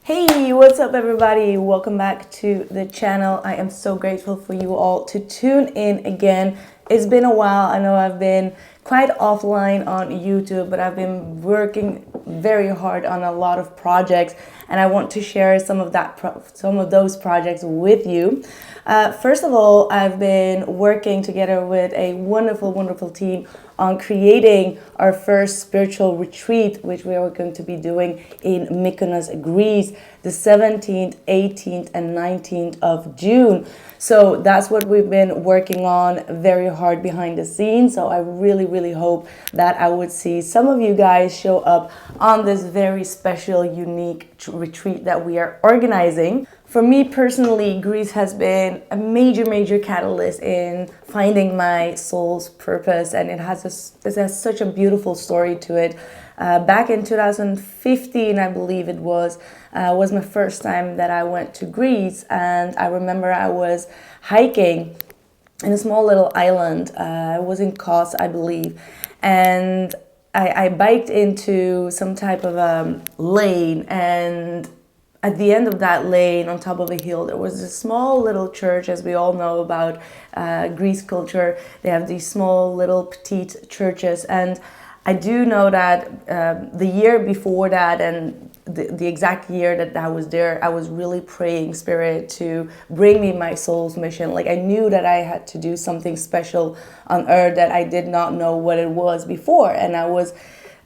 Hey, what's up everybody? Welcome back to the channel. I am so grateful for you all to tune in again. It's been a while. I know I've been quite offline on YouTube, but I've been working very hard on a lot of projects, and I want to share some of those projects with you. First of all, I've been working together with a wonderful team on creating our first spiritual retreat, which we are going to be doing in Mykonos, Greece, the 17th, 18th, and 19th of June. So that's what we've been working on very hard behind the scenes. So I really hope that I would see some of you guys show up on this very special, unique retreat that we are organizing. For me personally, Greece has been a major catalyst in finding my soul's purpose, and it has such a beautiful story to it. Back in 2015, I believe it was my first time that I went to Greece, and I remember I was hiking in a small little island. I was in Kos, I believe, and I biked into some type of lane, and at the end of that lane, on top of a hill, there was a small little church. As we all know about Greece culture, they have these small little petite churches. And I do know that the year before that, and the exact year that I was there, I was really praying Spirit to bring me my soul's mission. Like, I knew that I had to do something special on earth that I did not know what it was before. And I was,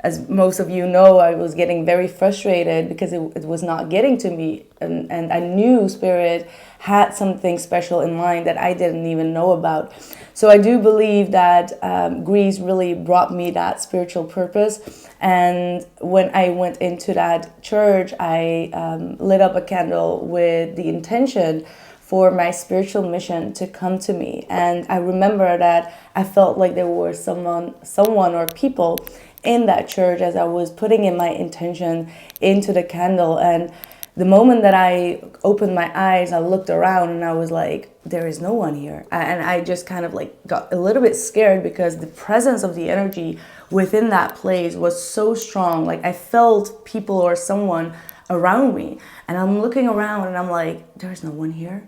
as most of you know, I was getting very frustrated because it was not getting to me. And I knew Spirit had something special in mind that I didn't even know about. So I do believe that Greece really brought me that spiritual purpose. And when I went into that church, I lit up a candle with the intention for my spiritual mission to come to me. And I remember that I felt like there was someone or people in that church as I was putting in my intention into the candle. And the moment that I opened my eyes, I looked around and I was like, there is no one here. And I just kind of like got a little bit scared because the presence of the energy within that place was so strong. Like, I felt people or someone around me, and I'm looking around and I'm like, there's no one here.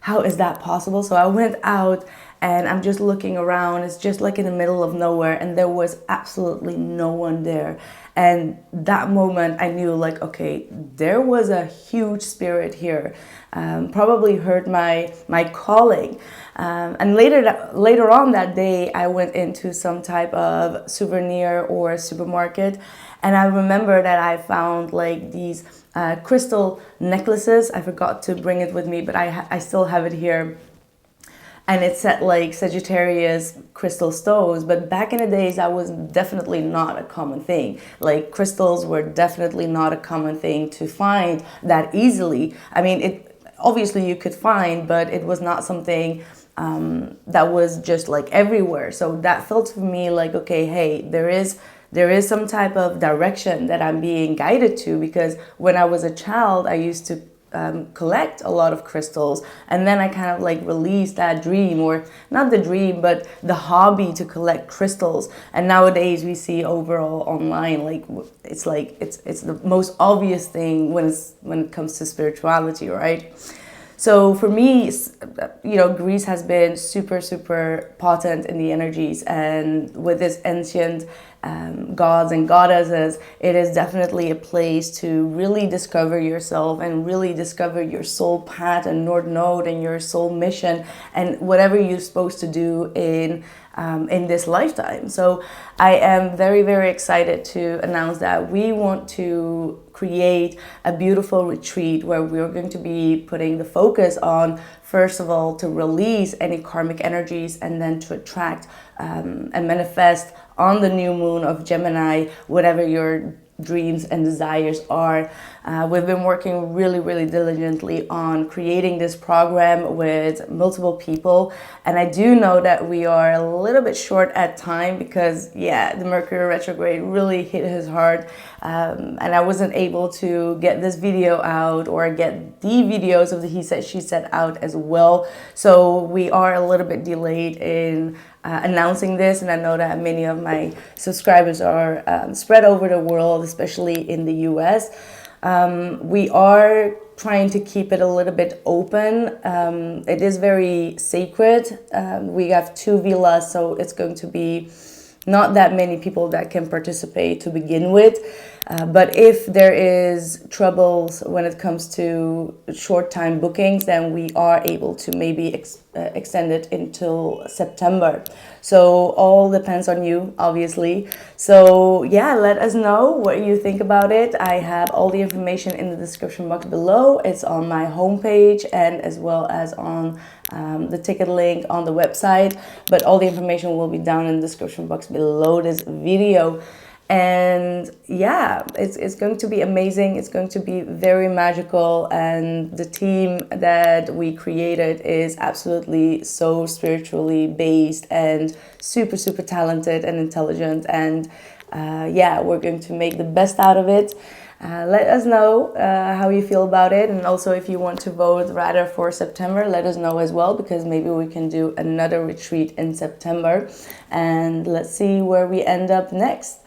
How is that possible? So I went out and I'm just looking around. It's just like in the middle of nowhere, and there was absolutely no one there. And that moment I knew, like, okay, there was a huge spirit here. Probably heard my calling. And later on that day, I went into some type of souvenir or supermarket, and I remember that I found like these crystal necklaces. I forgot to bring it with me, but I still have it here. And it said like Sagittarius crystal stones. But back in the days, that was definitely not a common thing. Like, crystals were definitely not a common thing to find that easily. I mean, it obviously you could find, but it was not something that was just like everywhere. So that felt for me like, okay, hey, there is some type of direction that I'm being guided to, because when I was a child, I used to collect a lot of crystals, and then I kind of like released that dream, or not the dream, but the hobby to collect crystals. And nowadays we see overall online, like it's the most obvious thing when it comes to spirituality, right? So for me, Greece has been super potent in the energies, and with this ancient gods and goddesses, it is definitely a place to really discover yourself and really discover your soul path and North Node and your soul mission and whatever you're supposed to do in this lifetime. So I am very excited to announce that we want to create a beautiful retreat where we're going to be putting the focus on, first of all, to release any karmic energies, and then to attract and manifest on the new moon of Gemini whatever your dreams and desires are. We've been working really diligently on creating this program with multiple people, and I do know that we are a little bit short at time because the Mercury retrograde really hit his heart, and I wasn't able to get this video out or get the videos of the He Said She Said out as well. So we are a little bit delayed in announcing this, and I know that many of my subscribers are spread over the world, especially in the US. We are trying to keep it a little bit open. It is very sacred. We have 2 villas, so it's going to be not that many people that can participate to begin with. But if there is troubles when it comes to short time bookings, then we are able to maybe extend it until September. So all depends on you, obviously. So yeah, let us know what you think about it. I have all the information in the description box below. It's on my homepage and as well as on the ticket link on the website. But all the information will be down in the description box below this video. And yeah, it's going to be amazing. It's going to be very magical, and the team that we created is absolutely so spiritually based and super talented and intelligent, and yeah, we're going to make the best out of it. Let us know how you feel about it, and also if you want to vote rather for September, let us know as well, because maybe we can do another retreat in September, and let's see where we end up next.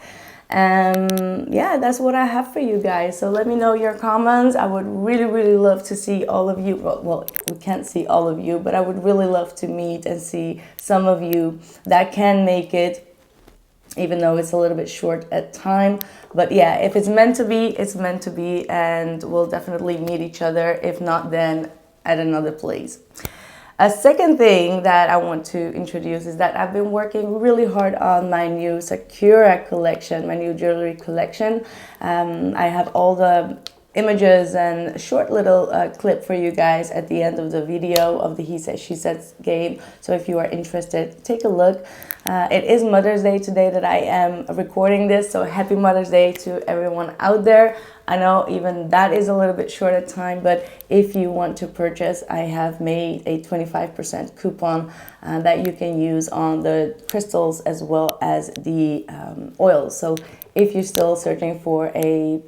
Yeah, that's what I have for you guys. So let me know your comments. I would really love to see all of you. Well, we can't see all of you, but I would really love to meet and see some of you that can make it, even though it's a little bit short at time. But yeah, if it's meant to be, it's meant to be, and we'll definitely meet each other. If not, then at another place. A second thing that I want to introduce is that I've been working really hard on my new Sakura collection, my new jewelry collection. I have all the images and a short little clip for you guys at the end of the video of the He Said, She Said game. So if you are interested, take a look. It is Mother's Day today that I am recording this, so happy Mother's Day to everyone out there. I know even that is a little bit short of time, but if you want to purchase, I have made a 25% coupon that you can use on the crystals as well as the oils. So if you're still searching for a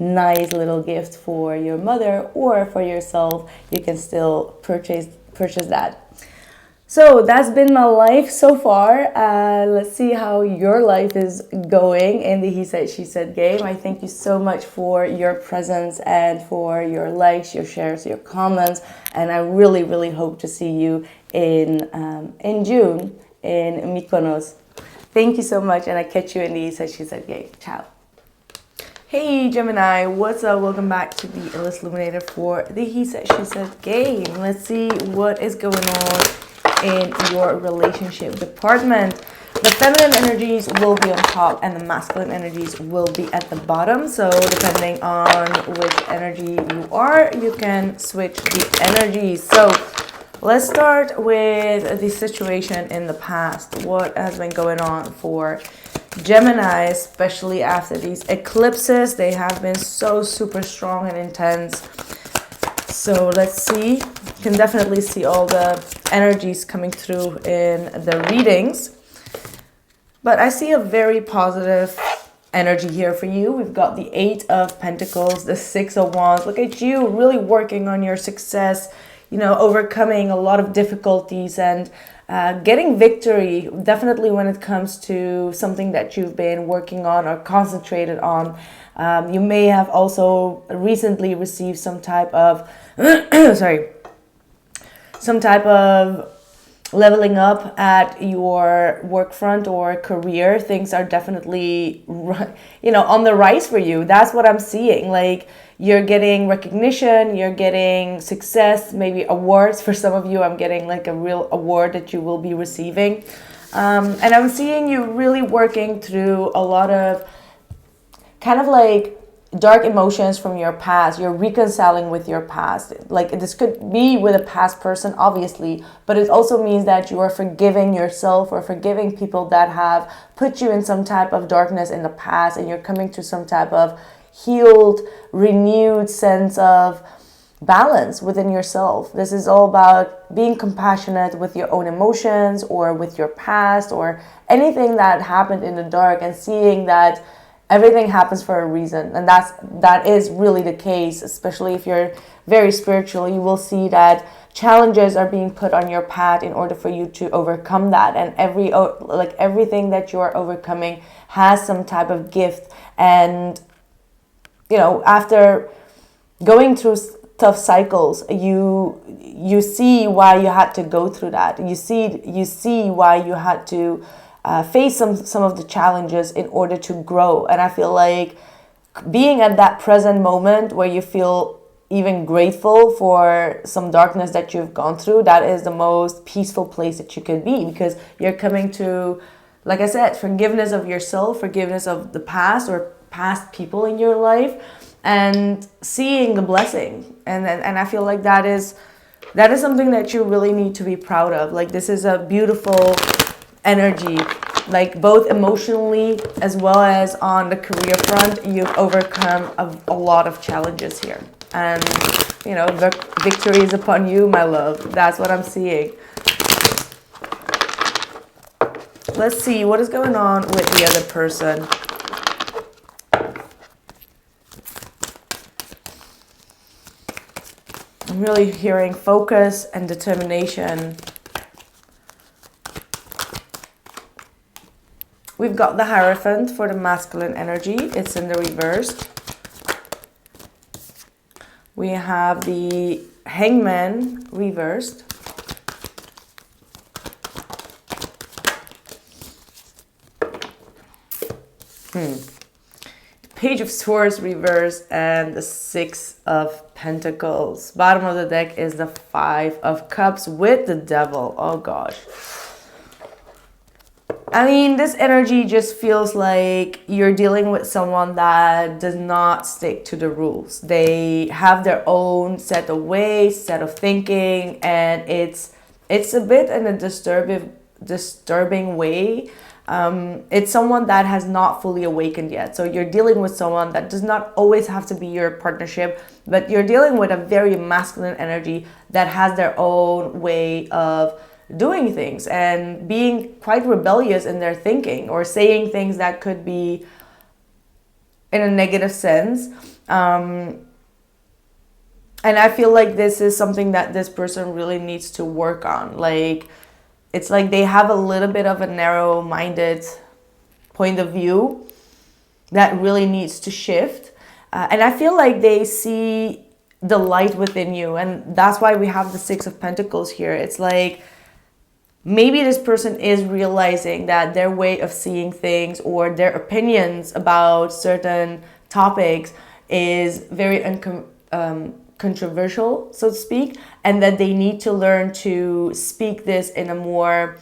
nice little gift for your mother or for yourself, you can still purchase that. So that's been my life so far. Let's see how your life is going in the He Said, She Said game. I thank you so much for your presence and for your likes, your shares, your comments. And I really hope to see you in June in Mykonos. Thank you so much, and I catch you in the He Said, She Said game. Ciao. Hey Gemini, what's up? Welcome back to the Illest Illuminator for the He Said, She Said game. Let's see what is going on in your relationship department. The feminine energies will be on top and the masculine energies will be at the bottom. So depending on which energy you are, you can switch the energies. So let's start with the situation in the past. What has been going on for Gemini, especially after these eclipses? They have been so super strong and intense. So let's see. You can definitely see all the energies coming through in the readings. But I see a very positive energy here for you. We've got the 8 of Pentacles, the 6 of Wands. Look at you really working on your success, you know, overcoming a lot of difficulties and getting victory, definitely when it comes to something that you've been working on or concentrated on. You may have also recently received some type of some type of leveling up at your work front or career. Things are definitely, you know, on the rise for you. That's what I'm seeing. Like, you're getting recognition, you're getting success, maybe awards. For some of you, I'm getting like a real award that you will be receiving. And I'm seeing you really working through a lot of kind of like dark emotions from your past. You're reconciling with your past. Like, this could be with a past person, obviously, but it also means that you are forgiving yourself or forgiving people that have put you in some type of darkness in the past, and you're coming to some type of healed, renewed sense of balance within yourself. This is all about being compassionate with your own emotions or with your past or anything that happened in the dark, and seeing that everything happens for a reason. And that is really the case, especially if you're very spiritual. You will see that challenges are being put on your path in order for you to overcome that. And everything that you are overcoming has some type of gift and after going through tough cycles, you see why you had to go through that. You see why you had to face some of the challenges in order to grow. And I feel like being at that present moment where you feel even grateful for some darkness that you've gone through, that is the most peaceful place that you could be, because you're coming to, like I said, forgiveness of yourself, forgiveness of the past or past people in your life, and seeing the blessing. And I feel like that is something that you really need to be proud of. Like, this is a beautiful energy, like both emotionally as well as on the career front. You've overcome a lot of challenges here, and the victory is upon you, my love. That's what I'm seeing. Let's see what is going on with the other person. I'm really hearing focus and determination. We've got the Hierophant for the masculine energy. It's in the reversed. We have the Hangman reversed. Page of Swords reversed and the Six of Pentacles. Bottom of the deck is the Five of Cups with the Devil. Oh gosh. I mean, this energy just feels like you're dealing with someone that does not stick to the rules. They have their own set of ways, set of thinking, and it's a bit in a disturbing way. It's someone that has not fully awakened yet. So you're dealing with someone that does not always have to be your partnership, but you're dealing with a very masculine energy that has their own way of doing things and being quite rebellious in their thinking, or saying things that could be in a negative sense. And I feel like this is something that this person really needs to work on. Like, it's like they have a little bit of a narrow-minded point of view that really needs to shift. And I feel like they see the light within you. And that's why we have the Six of Pentacles here. It's like maybe this person is realizing that their way of seeing things or their opinions about certain topics is very controversial, so to speak, and that they need to learn to speak this in a more,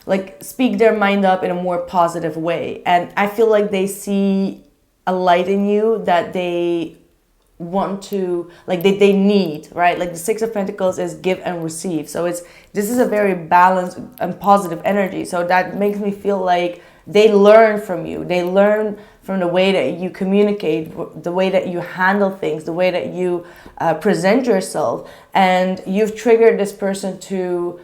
like, speak their mind up in a more positive way. And I feel like they see a light in you that they want to, like, they need, right? Like, the Six of Pentacles is give and receive. So this is a very balanced and positive energy. So that makes me feel like they learn from you. They learn from the way that you communicate, the way that you handle things, the way that you present yourself. And you've triggered this person to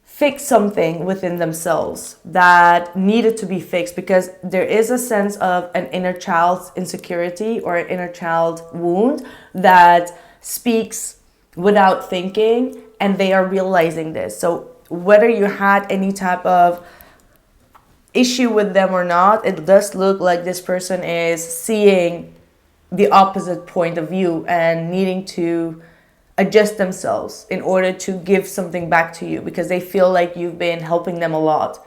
fix something within themselves that needed to be fixed, because there is a sense of an inner child's insecurity or an inner child wound that speaks without thinking, and they are realizing this. So whether you had any type of issue with them or not, it does look like this person is seeing the opposite point of view and needing to adjust themselves in order to give something back to you, because they feel like you've been helping them a lot.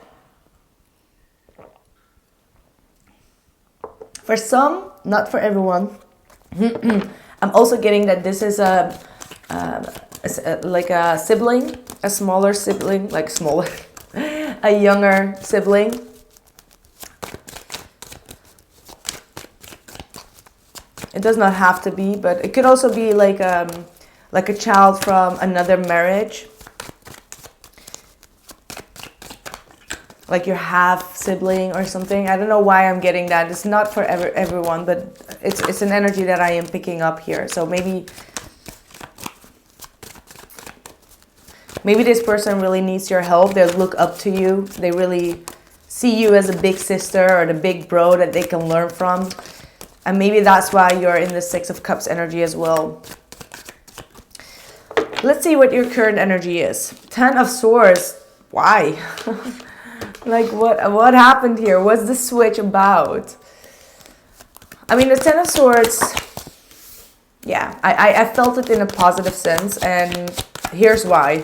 For some, not for everyone. I'm also getting that this is like a sibling, a smaller sibling, like smaller, a younger sibling. It does not have to be, but it could also be like a child from another marriage. Like your half sibling or something. I don't know why I'm getting that. It's not for everyone, but it's an energy that I am picking up here. So maybe this person really needs your help. They look up to you. They really see you as a big sister or the big bro that they can learn from. And maybe that's why you're in the Six of Cups energy as well. Let's see what your current energy is. Ten of Swords. Why? Like, what happened here? What's the switch about? I mean, the Ten of Swords, yeah, I felt it in a positive sense, and here's why.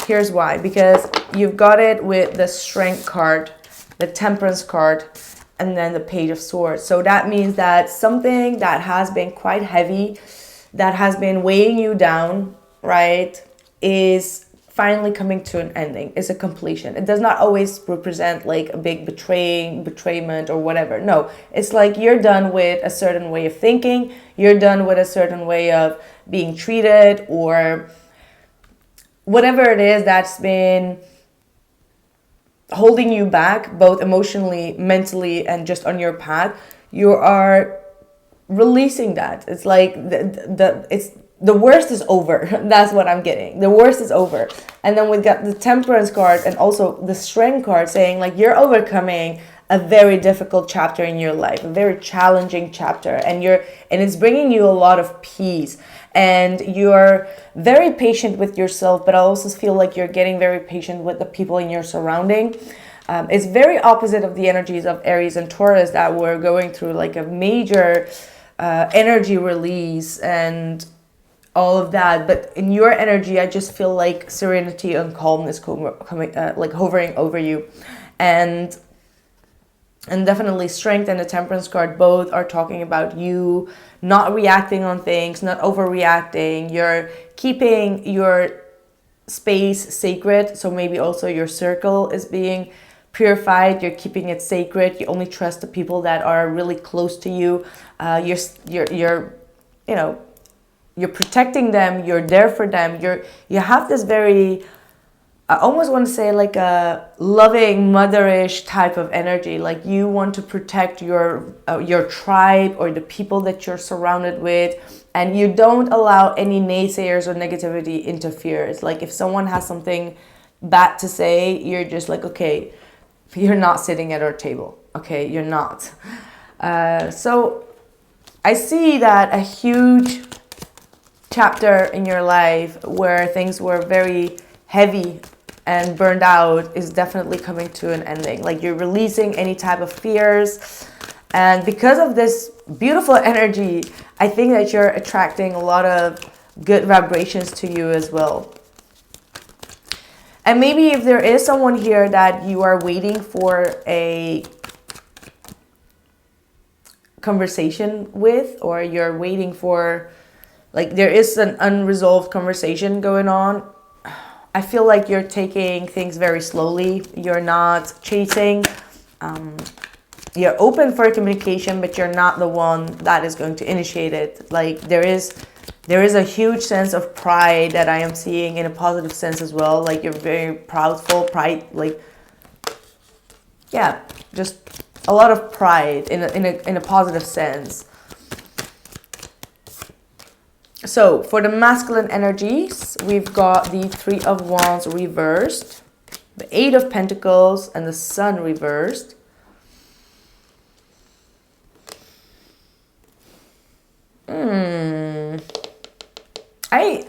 Here's why. Because you've got it with the Strength card, the Temperance card, and then the Page of Swords. So that means that something that has been quite heavy, that has been weighing you down, right, is finally coming to an ending, is a completion. It does not always represent like a big betrayment or whatever. No, it's like you're done with a certain way of thinking, you're done with a certain way of being treated, or whatever it is that's been holding you back, both emotionally, mentally, and just on your path. You are releasing that. It's like the worst is over. That's what I'm getting. The worst is over. And then we've got the Temperance card and also the Strength card saying like you're overcoming a very difficult chapter in your life, a very challenging chapter, and it's bringing you a lot of peace. And you're very patient with yourself, but I also feel like you're getting very patient with the people in your surrounding. It's very opposite of the energies of Aries and Taurus that were going through like a major energy release and all of that. But in your energy, I just feel like serenity and calmness coming, like hovering over you. And definitely Strength and the Temperance card both are talking about you not reacting on things, not overreacting. You're keeping your space sacred. So maybe also your circle is being purified. You're keeping it sacred. You only trust the people that are really close to you. You're protecting them. You're there for them. You have this very, I almost want to say like a loving, motherish type of energy. Like you want to protect your tribe or the people that you're surrounded with, and you don't allow any naysayers or negativity interfere. It's like if someone has something bad to say, you're just like, okay, you're not sitting at our table. Okay, you're not. So I see that a huge chapter in your life where things were very heavy and burned out is definitely coming to an ending. Like you're releasing any type of fears. And because of this beautiful energy, I think that you're attracting a lot of good vibrations to you as well. And maybe if there is someone here that you are waiting for a conversation with, or you're waiting for, like there is an unresolved conversation going on, I feel like you're taking things very slowly. You're not chasing. You're open for communication, but you're not the one that is going to initiate it. Like there is a huge sense of pride that I am seeing in a positive sense as well. Like you're very proudful, like yeah, just a lot of pride in a positive sense. So for the masculine energies, we've got the Three of Wands reversed, the Eight of Pentacles, and the Sun reversed.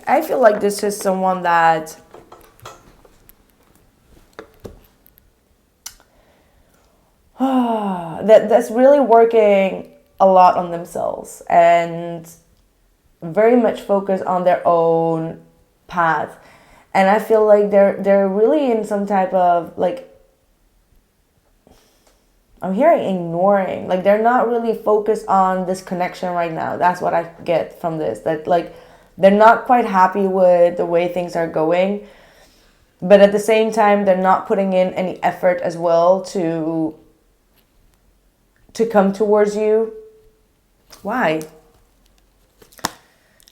I feel like this is someone that's really working a lot on themselves and very much focused on their own path. And I feel like they're really in some type of like, I'm hearing ignoring, like they're not really focused on this connection right now. That's what I get from this, that like they're not quite happy with the way things are going, but at the same time they're not putting in any effort as well to come towards you. Why?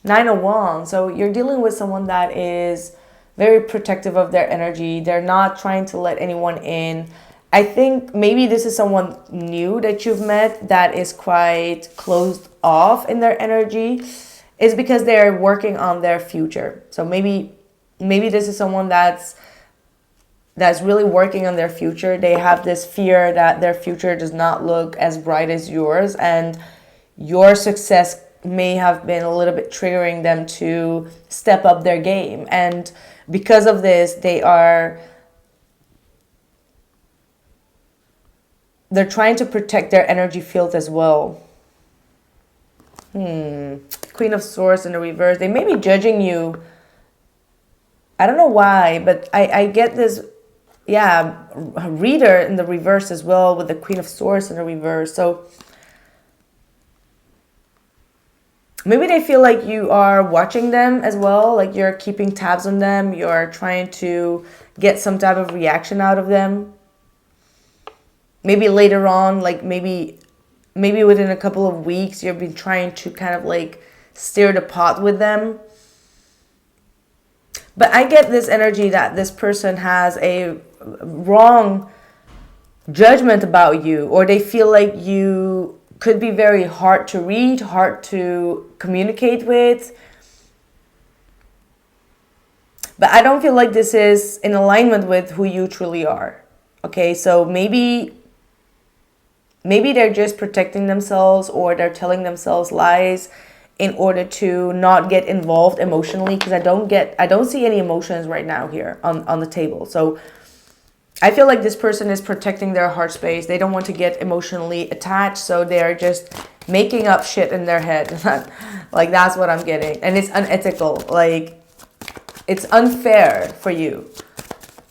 Nine of Wands. So you're dealing with someone that is very protective of their energy. They're not trying to let anyone in. I think maybe this is someone new that you've met that is quite closed off in their energy. It's because they're working on their future. So maybe this is someone that's really working on their future. They have this fear that their future does not look as bright as yours, and your success may have been a little bit triggering them to step up their game. And because of this, they're trying to protect their energy field as well. Queen of Swords in the reverse. They may be judging you. I don't know why, but I get this, yeah, reader in the reverse as well with the Queen of Swords in the reverse. So maybe they feel like you are watching them as well, like you're keeping tabs on them, you're trying to get some type of reaction out of them. Maybe later on, like maybe within a couple of weeks, you've been trying to kind of like stir the pot with them. But I get this energy that this person has a wrong judgment about you, or they feel like you could be very hard to read, hard to communicate with. But I don't feel like this is in alignment with who you truly are. Okay, so maybe they're just protecting themselves, or they're telling themselves lies in order to not get involved emotionally, because I don't see any emotions right now here on the table. So I feel like this person is protecting their heart space. They don't want to get emotionally attached, so they're just making up shit in their head. Like, that's what I'm getting. And it's unethical. Like, it's unfair for you.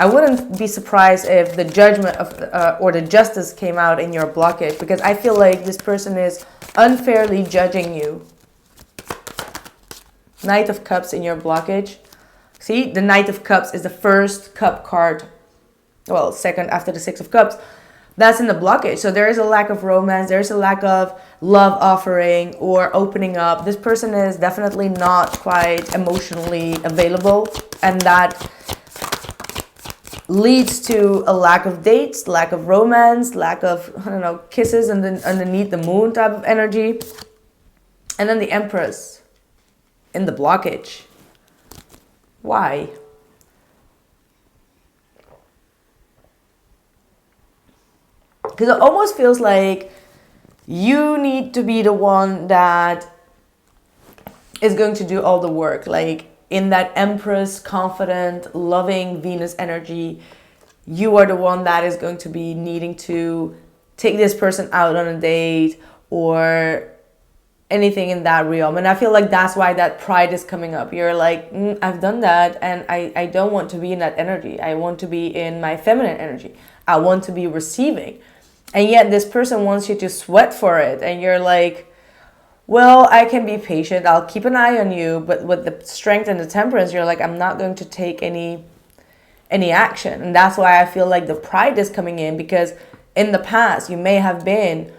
I wouldn't be surprised if the judgment of or the justice came out in your blockage, because I feel like this person is unfairly judging you. Knight of Cups in your blockage. See, the Knight of Cups is the first cup card. Well, second after the Six of Cups. That's in the blockage. So there is a lack of romance. There's a lack of love offering or opening up. This person is definitely not quite emotionally available. And that leads to a lack of dates, lack of romance, lack of, I don't know, kisses and then underneath the moon type of energy. And then the Empress in the blockage. Why? Because it almost feels like you need to be the one that is going to do all the work. Like in that Empress, confident, loving Venus energy, you are the one that is going to be needing to take this person out on a date or anything in that realm. And I feel like that's why that pride is coming up. You're like, I've done that, and I don't want to be in that energy. I want to be in my feminine energy. I want to be receiving. And yet this person wants you to sweat for it. And you're like, well, I can be patient. I'll keep an eye on you. But with the Strength and the Temperance, you're like, I'm not going to take any action. And that's why I feel like the pride is coming in, because in the past, you may have been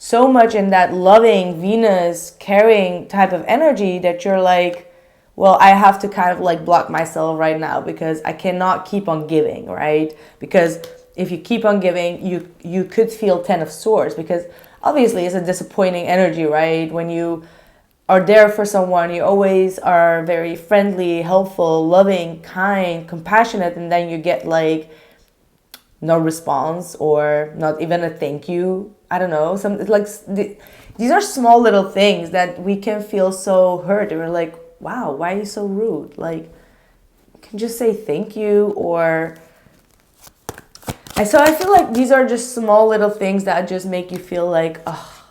so much in that loving Venus caring type of energy that you're like, well, I have to kind of like block myself right now because I cannot keep on giving, right? Because if you keep on giving, you could feel 10 of Swords, because obviously it's a disappointing energy, right? When you are there for someone, you always are very friendly, helpful, loving, kind, compassionate, and then you get like no response or not even a thank you. I don't know. These are small little things that we can feel so hurt. And we're like, wow, why are you so rude? Like, you can just say thank you. Or so I feel like these are just small little things that just make you feel like, oh,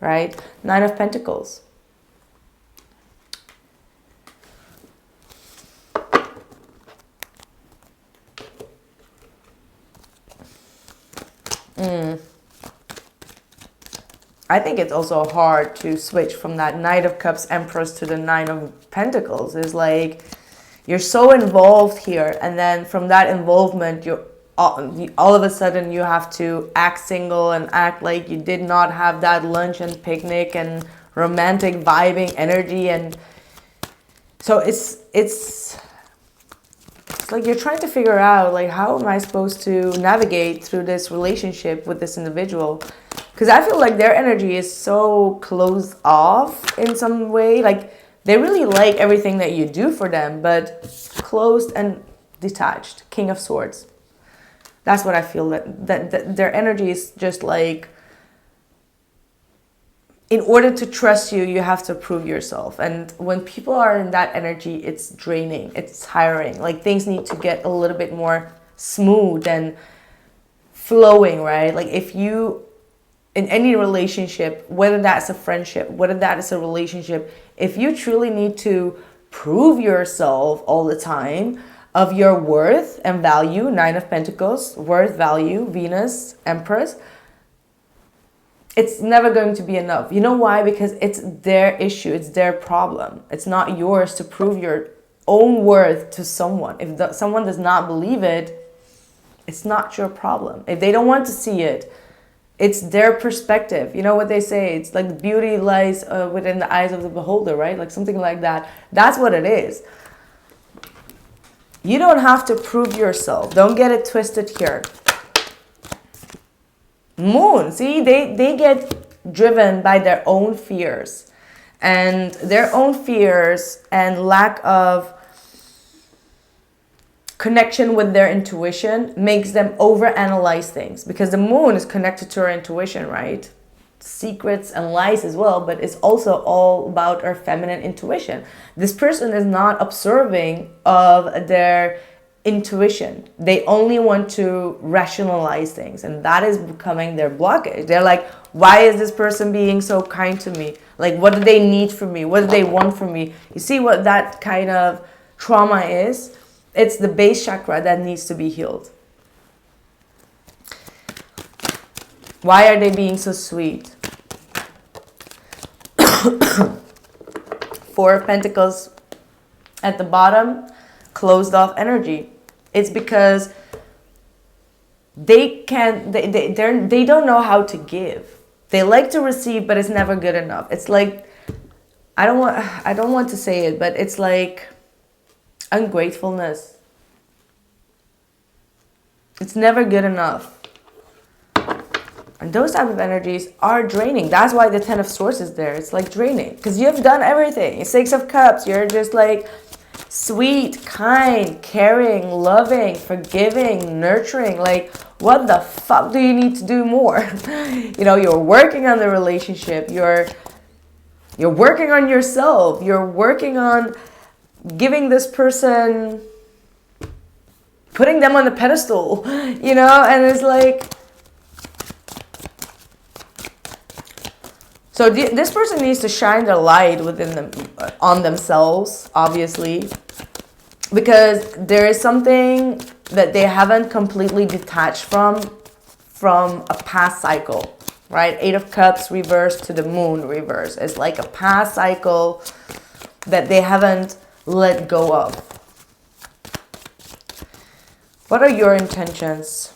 right? Nine of Pentacles. I think it's also hard to switch from that Knight of Cups Empress to the Nine of Pentacles. It's like you're so involved here, and then from that involvement, you're all of a sudden you have to act single and act like you did not have that lunch and picnic and romantic vibing energy. And so it's like you're trying to figure out, like, how am I supposed to navigate through this relationship with this individual? Because I feel like their energy is so closed off in some way. Like, they really like everything that you do for them, but closed and detached. King of Swords. That's what I feel, that their energy is just like, in order to trust you, you have to prove yourself. And when people are in that energy, it's draining, it's tiring. Like, things need to get a little bit more smooth and flowing, right? Like, if in any relationship, whether that's a friendship, whether that is a relationship, if you truly need to prove yourself all the time of your worth and value, Nine of Pentacles, worth, value, Venus, Empress, it's never going to be enough. You know why? Because it's their issue. It's their problem. It's not yours to prove your own worth to someone. If someone does not believe it, it's not your problem. If they don't want to see it, it's their perspective. You know what they say? It's like beauty lies within the eyes of the beholder, right? Like something like that. That's what it is. You don't have to prove yourself. Don't get it twisted here. Moon, see, they get driven by their own fears, and their own fears and lack of connection with their intuition makes them overanalyze things, because the moon is connected to our intuition, right? Secrets and lies as well, but it's also all about our feminine intuition. This person is not observing of their intuition. They only want to rationalize things, and that is becoming their blockage. They're like, why is this person being so kind to me? Like, what do they need from me? What do they want from me? You see what that kind of trauma is? It's the base chakra that needs to be healed. Why are they being so sweet? Four of Pentacles at the bottom, closed off energy. It's because they don't know how to give. They like to receive, but it's never good enough. It's like, I don't want to say it, but it's like ungratefulness. It's never good enough. And those type of energies are draining. That's why the Ten of Swords is there. It's like draining, because you've done everything. Six of Cups, you're just like sweet, kind, caring, loving, forgiving, nurturing. Like, what the fuck do you need to do more? You know, you're working on the relationship. You're working on yourself. You're working on giving this person, putting them on the pedestal, you know, and it's like, so this person needs to shine the light within them, on themselves, obviously, because there is something that they haven't completely detached from a past cycle, right? Eight of Cups reversed to the Moon reverse. It's like a past cycle that they haven't let go of. What are your intentions?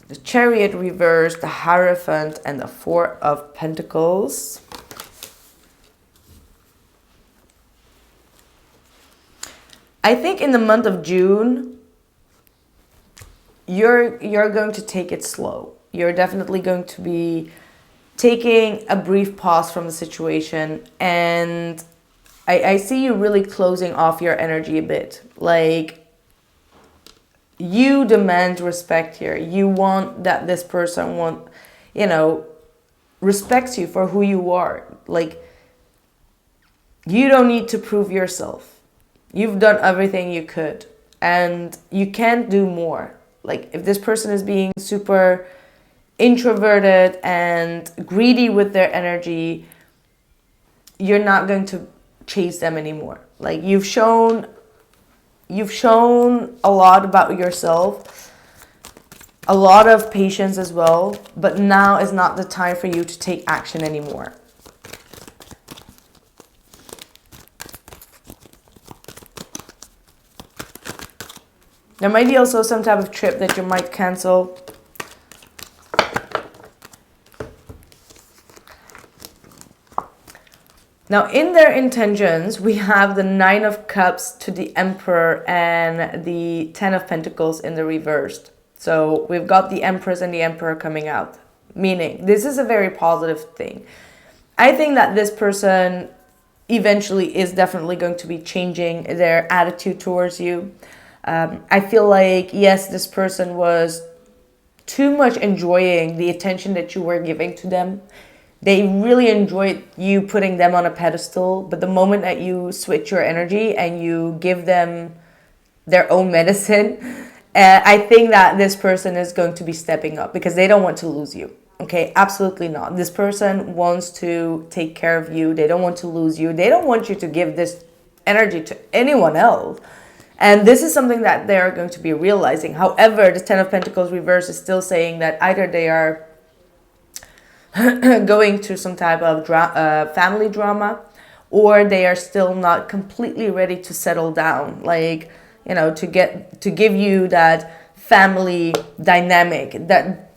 The Chariot reversed, the Hierophant, and the Four of Pentacles. I think in the month of June, you're going to take it slow. You're definitely going to be taking a brief pause from the situation, and I see you really closing off your energy a bit. Like, you demand respect here. You want that this person respects you for who you are. Like, you don't need to prove yourself. You've done everything you could, and you can't do more. Like, if this person is being super introverted and greedy with their energy, you're not going to chase them anymore. Like, you've shown a lot about yourself, a lot of patience as well, but now is not the time for you to take action anymore. There might be also some type of trip that you might cancel. Now, in their intentions, we have the Nine of Cups to the Emperor and the Ten of Pentacles in the reversed. So we've got the Empress and the Emperor coming out, meaning this is a very positive thing. I think that this person eventually is definitely going to be changing their attitude towards you. I feel like, yes, this person was too much enjoying the attention that you were giving to them. They really enjoy you putting them on a pedestal, but the moment that you switch your energy and you give them their own medicine, I think that this person is going to be stepping up because they don't want to lose you. Okay, absolutely not. This person wants to take care of you. They don't want to lose you. They don't want you to give this energy to anyone else. And this is something that they are going to be realizing. However, the Ten of Pentacles reverse is still saying that either they are going through some type of family drama, or they are still not completely ready to settle down, like, you know, to give you that family dynamic. That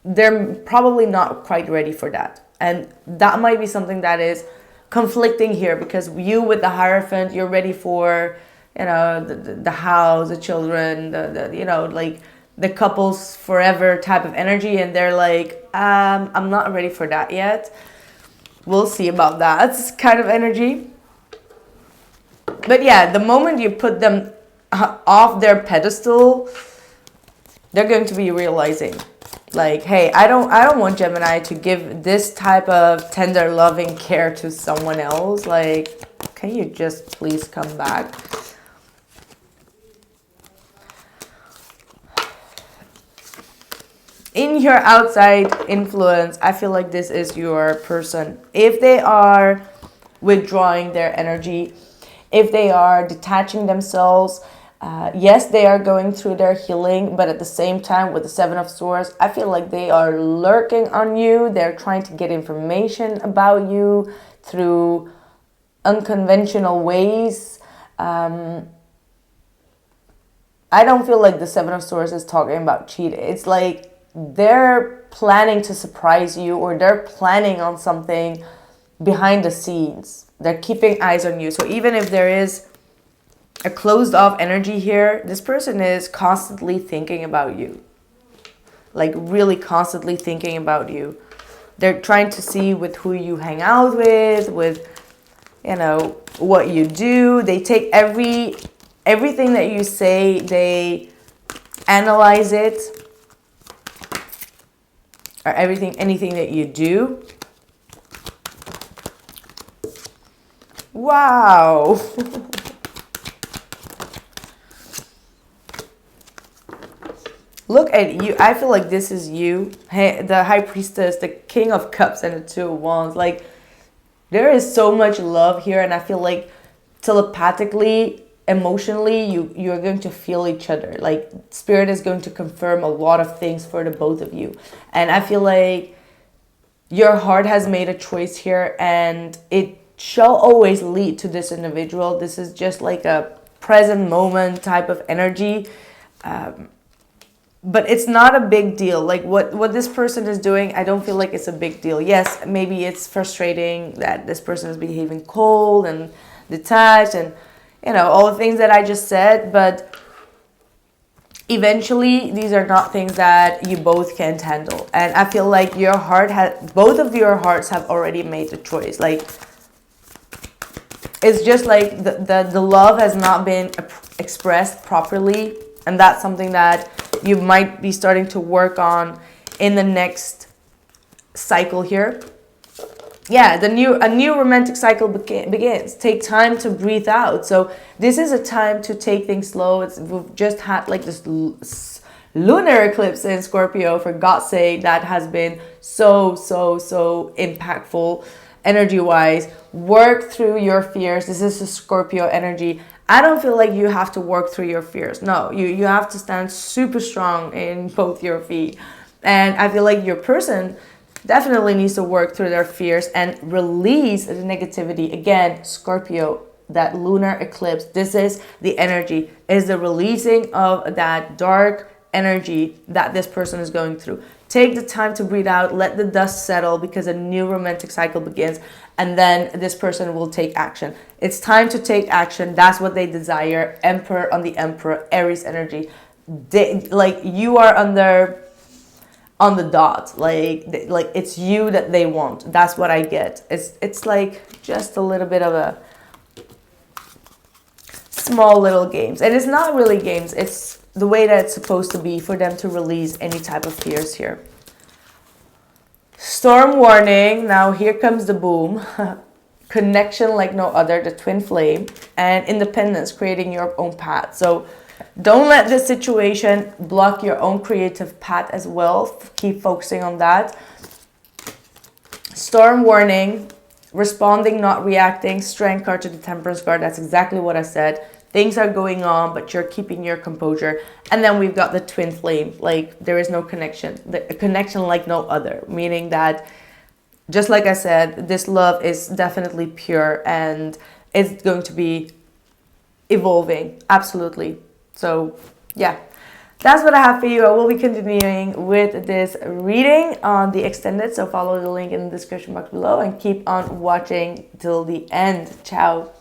they're probably not quite ready for that, and that might be something that is conflicting here, because you with the Hierophant, you're ready for, you know, the house, the children, the you know, like the couples forever type of energy, and they're like, I'm not ready for that yet. We'll see about that kind of energy. But yeah, the moment you put them off their pedestal, they're going to be realizing, like, hey, I don't want Gemini to give this type of tender loving care to someone else. Like, can you just please come back? In your outside influence, I feel like this is your person. If they are withdrawing their energy, if they are detaching themselves, yes, they are going through their healing, but at the same time, with the Seven of Swords, I feel like they are lurking on you. They're trying to get information about you through unconventional ways. I don't feel like the Seven of Swords is talking about cheating. It's like they're planning to surprise you, or they're planning on something behind the scenes. They're keeping eyes on you. So even if there is a closed off energy here, this person is constantly thinking about you. Like really constantly thinking about you. They're trying to see with who you hang out with, you know, what you do. They take everything that you say, they analyze it. Or anything that you do. Wow. Look at you. I feel like this is you. Hey, the High Priestess, the King of Cups, and the Two of Wands. Like, there is so much love here, and I feel like telepathically, emotionally, you're going to feel each other. Like, Spirit is going to confirm a lot of things for the both of you. And I feel like your heart has made a choice here, and it shall always lead to this individual. This is just like a present moment type of energy. But it's not a big deal. Like what this person is doing, I don't feel like it's a big deal. Yes, maybe it's frustrating that this person is behaving cold and detached and, you know, all the things that I just said, but eventually these are not things that you both can't handle. And I feel like your heart both of your hearts have already made the choice. Like, it's just like the love has not been expressed properly, and that's something that you might be starting to work on in the next cycle here. Yeah, a new romantic cycle begins. Take time to breathe out. So this is a time to take things slow. We've just had like this lunar eclipse in Scorpio, for God's sake, that has been so impactful energy-wise. Work through your fears. This is a Scorpio energy. I don't feel like you have to work through your fears. No, you have to stand super strong in both your feet. And I feel like your person definitely needs to work through their fears and release the negativity. Again, Scorpio, that lunar eclipse, this is the energy, is the releasing of that dark energy that this person is going through. Take the time to breathe out, let the dust settle, because a new romantic cycle begins, and then this person will take action. It's time to take action. That's what they desire. Emperor on the Emperor, Aries energy. You are on the dot. Like it's you that they want. That's what I get. It's like just a little bit of a small little games, and it's not really games. It's the way that it's supposed to be for them to release any type of fears here. Storm warning. Now here comes the boom. Connection like no other, the twin flame, and independence, creating your own path. So don't let this situation block your own creative path as well. Keep focusing on that. Storm warning, responding, not reacting. Strength card to the Temperance card. That's exactly what I said. Things are going on, but you're keeping your composure. And then we've got the twin flame. Like, there is no connection. A connection like no other. Meaning that, just like I said, this love is definitely pure and it's going to be evolving. Absolutely. So, yeah. That's what I have for you. I will be continuing with this reading on the extended. So follow the link in the description box below and keep on watching till the end. Ciao.